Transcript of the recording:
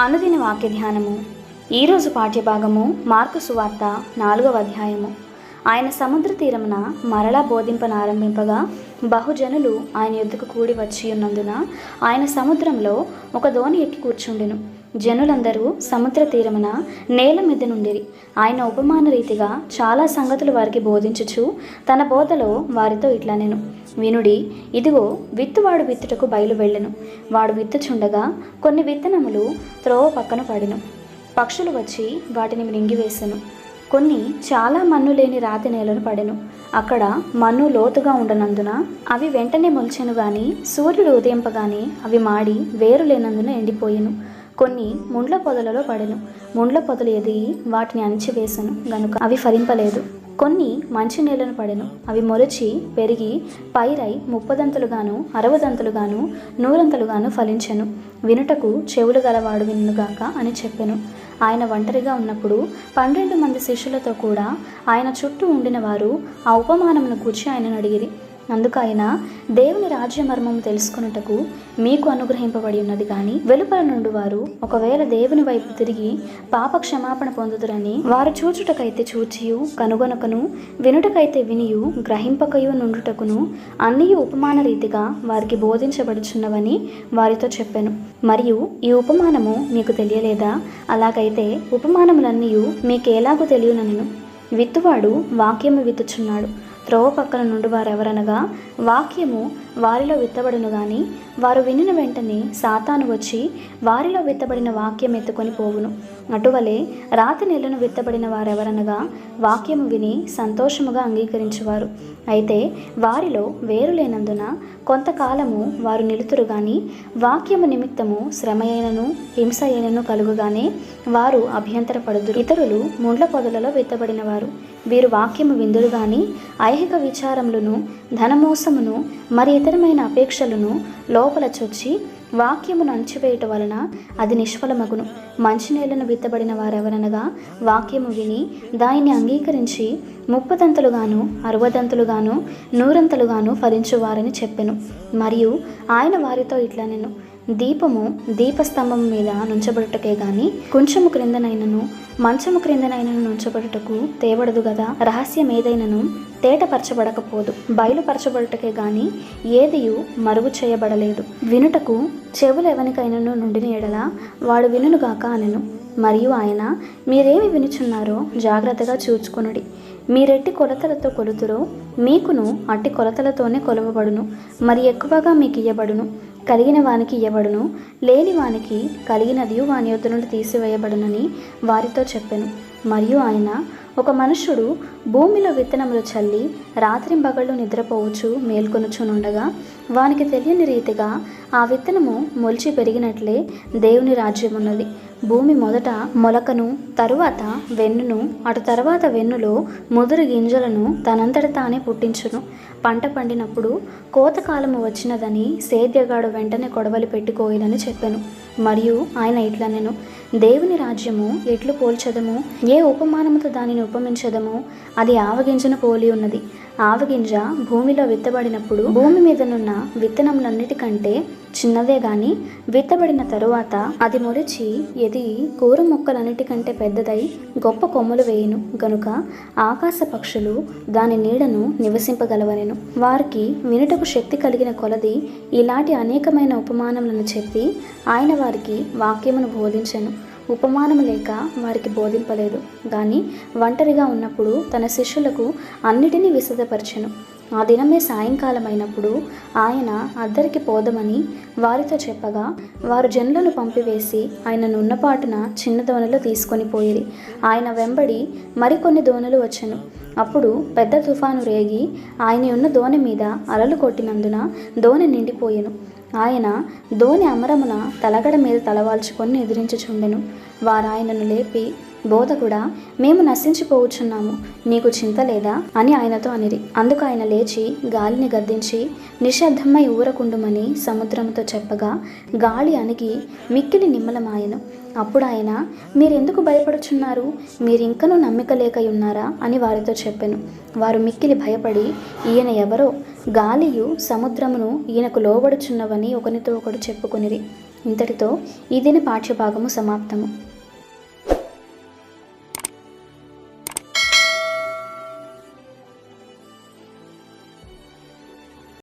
అనుదిన వాక్య ధ్యానము. ఈరోజు పాఠ్యభాగము మార్కు సువార్త 4వ అధ్యాయము. ఆయన సముద్ర తీరమున మరలా బోధింపనారంభింపగా బహుజనులు ఆయన యొద్దకు కూడి వచ్చి ఉన్నందున ఆయన సముద్రంలో ఒక దోణి ఎక్కి కూర్చుండెను. జనులందరూ సముద్ర తీరమున నేల మీద నుండిరి. ఆయన ఉపమాన రీతిగా చాలా సంగతులు వారికి బోధించుచు తన బోధలో వారితో ఇట్లనెను. వినుడి, ఇదిగో విత్తువాడు విత్తుటకు బయలు వెళ్ళెను. వాడు విత్తుచుండగా కొన్ని విత్తనములు త్రోవ పక్కన పడెను. పక్షులు వచ్చి వాటిని మృంగివేసెను. కొన్ని చాలా మన్ను లేని రాతి నేలను పడెను. అక్కడ మన్ను లోతుగా ఉండనందున అవి వెంటనే మొలిచెను గాని సూర్యుడు ఉదయింపగానే అవి మాడి వేరు లేనందున ఎండిపోయెను. కొన్ని ముండ్ల పొదలలో పడెను. ముండ్ల పొదలు ఎదిగి వాటిని అణిచివేసెను గనుక అవి ఫలింపలేదు. కొన్ని మంచి నేలను పడెను. అవి మొలిచి పెరిగి పైరై 30దంతులుగాను 60దంతులుగాను 100ంతులుగాను ఫలించెను. వినుటకు చెవులు గలవాడు వినుగాక అని చెప్పెను. ఆయన ఒంటరిగా ఉన్నప్పుడు 12 మంది శిష్యులతో కూడా ఆయన చుట్టూ ఉండిన వారు ఆ ఉపమానమును గూర్చి ఆయనను అడిగిరి. అందుకు ఆయన, దేవుని రాజ్య మర్మము తెలుసుకొనుటకు మీకు అనుగ్రహింపబడి ఉన్నది కానీ వెలుపల నుండి వారు ఒకవేళ దేవుని వైపు తిరిగి పాప క్షమాపణ పొందుదురని వారు చూచుటకైతే చూచియు కనుగొనకను వినుటకైతే వినియు గ్రహింపకయు నుండుటకును అన్నీ ఉపమాన రీతిగా వారికి బోధించబడుచున్నవని వారితో చెప్పెను. మరియు ఈ ఉపమానము మీకు తెలియలేదా? అలాగైతే ఉపమానములన్నీ మీకెలాగూ తెలియనెను. విత్తువాడు వాక్యము విత్తుచున్నాడు. త్రోవ పక్కన నుండి వారెవరనగా వాక్యము వారిలో విత్తబడును గాని వారు వినిన వెంటనే సాతాను వచ్చి వారిలో విత్తబడిన వాక్యం ఎత్తుకొని పోవును. అటువలే రాతి నేలను విత్తబడిన వారెవరనగా వాక్యము విని సంతోషముగా అంగీకరించువారు. అయితే వారిలో వేరు లేనందున కొంతకాలము వారు నిలుతురు గాని వాక్యము నిమిత్తము శ్రమ అయినను హింస అయినను కలుగుగానే వారు అభ్యంతరపడుదురు. ఇతరులు ముండ్ల పొదలలో విత్తబడిన వారు. వీరు వాక్యము విందురు గాని ఐహిక విచారములను ధనమోసమును మరి ఇతరమైన అపేక్షలను లోపల చొచ్చి వాక్యమును అణచివేయటం వలన అది నిష్ఫలమగును. మంచి నేలను విత్తబడిన వారెవరనగా వాక్యము విని దానిని అంగీకరించి 30దంతులుగాను 60దంతులుగాను 100ంతులుగాను ఫలించువారని చెప్పెను. మరియు ఆయన వారితో ఇట్లనెను, దీపము దీపస్తంభము మీద నుంచబడుటకే గాని కొంచెము క్రిందనైనను మంచము క్రిందనైనను నుంచబడుటకు తేవడదు గదా. రహస్యం ఏదైనను తేటపరచబడకపోదు, బయలుపరచబడుటకే గాని ఏదియు మరుగు చేయబడలేదు. వినుటకు చెవులు ఎవనికైనను నుండిన ఎడల వాడు వినుగాక అనెను. మరియు ఆయన, మీరేమి వినుచున్నారో జాగ్రత్తగా చూచుకొనుడి. మీరెట్టి కొలతలతో కొలుతురో మీకును అట్టి కొలతలతోనే కొలవబడును. మరి ఎక్కువగా మీకు ఇయ్యబడును. కలిగిన వానికి ఇయ్యబడును, లేని వానికి కలిగినది వాని యొద్ద నుండి తీసివేయబడునని వారితో చెప్పెను. మరియు ఆయన, ఒక మనుష్యుడు భూమిలో విత్తనములు చల్లి రాత్రింబగళ్ళు నిద్రపోవచ్చు మేల్కొనుచునుండగా వానికి తెలియని రీతిగా ఆ విత్తనము మొలిచి పెరిగినట్లే దేవుని రాజ్యం ఉన్నది. భూమి మొదట మొలకను, తరువాత వెన్నును, అటు తర్వాత వెన్నులో ముదురు గింజలను తనంతట తానే పుట్టించును. పంట పండినప్పుడు కోతకాలము వచ్చినదని సేద్యగాడు వెంటనే కొడవలి పెట్టుకోయినని చెప్పెను. మరియు ఆయన ఇట్లనెను, దేవుని రాజ్యము ఎట్లు పోల్చదము? ఏ ఉపమానముతో దానిని ఉపమించదము? అది ఆవగింజను పోలి ఉన్నది. ఆవగింజ భూమిలో విత్తబడినప్పుడు భూమి మీదనున్న విత్తనములన్నిటికంటే చిన్నదే గాని విత్తబడిన తరువాత అది మొలిచి ఎదిగి కూర మొక్కలన్నిటికంటే పెద్దదై గొప్ప కొమ్మలు వేయును గనుక ఆకాశ పక్షులు దాని నీడను నివసింపగలవనెను. వారికి వినుటకు శక్తి కలిగిన కొలది ఇలాంటి అనేకమైన ఉపమానములను చెప్పి ఆయన వారికి వాక్యమును బోధించెను. ఉపమానము లేక వారికి బోధింపలేదు గాని ఒంటరిగా ఉన్నప్పుడు తన శిష్యులకు అన్నిటినీ విశదపరచెను. ఆ దినమే సాయంకాలం అయినప్పుడు ఆయన అద్దరికి పోదమని వారితో చెప్పగా వారు జనులను పంపివేసి ఆయనను ఉన్నపాటున చిన్న దోణిలో తీసుకొని పోయిరి. ఆయన వెంబడి మరికొన్ని దోణులు వచ్చెను. అప్పుడు పెద్ద తుఫాను రేగి ఆయన ఉన్న దోణి మీద అలలు కొట్టినందున దోణి నిండిపోయెను. ఆయన దోణి అమరమున తలగడ మీద తలవాల్చుకొని ఎదిరించుచుండెను. వారు ఆయనను లేపి, బోధకుడా, మేము నశించిపోవచ్చున్నాము, నీకు చింత లేదా అని ఆయనతో అనిరి. అందుకు ఆయన లేచి గాలిని గద్దించి నిశ్శబ్దమై ఊరకుండుమని సముద్రముతో చెప్పగా గాలి అణిగి మిక్కిలి నిమ్మలమాయెను. అప్పుడు ఆయన, మీరెందుకు భయపడుచున్నారు? మీరింకనూ నమ్మిక లేక ఉన్నారా అని వారితో చెప్పెను. వారు మిక్కిలి భయపడి, ఈయన ఎవరో, గాలియు సముద్రమును ఈయనకు లోబడుచున్నవని ఒకనితో ఒకడు చెప్పుకొనిరి. ఇంతటితో ఈ దిన పాఠ్యభాగము సమాప్తము.